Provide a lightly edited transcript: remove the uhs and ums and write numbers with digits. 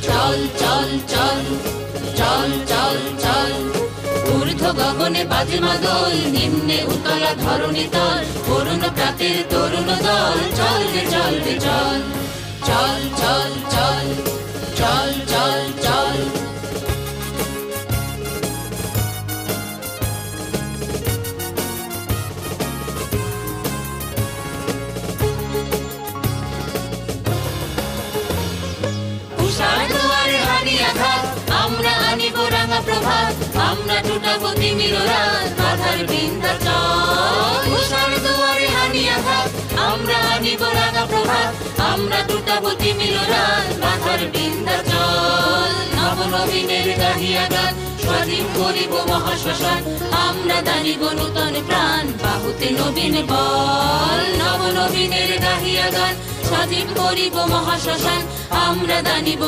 চল চল চল চল চল চল ঊর্ধ্ব গগনে বাজে মাদল, নিম্নে উতলা ধরণী তল, করুণ প্রাতের তরুণ দল, চল রে চল রে চল চল চল চল চল চল চল। উষার দুয়ারে হানি আঘাত, আমরা আনিব রাঙা প্রভাত, আমরা টুটাবো তিমির রাত, বাধার বিন্ধ্যাচল। উষার দুয়ারে হানি আঘাত, আমরা আনিব রাঙা প্রভাত, আমরা টুটাবো তিমির রাত, বাধার বিন্ধ্যাচল। নবনবীনের গাহিয়া গান, স্বাধীন করিব মহাশ্মশান, আমরা দানিব নূতন প্রাণ, বাহুতে নবীন বল। নবনবীনের গাহিয়া গান, স্বাধীন করিব মহাশ্মশান, আমরা দানিব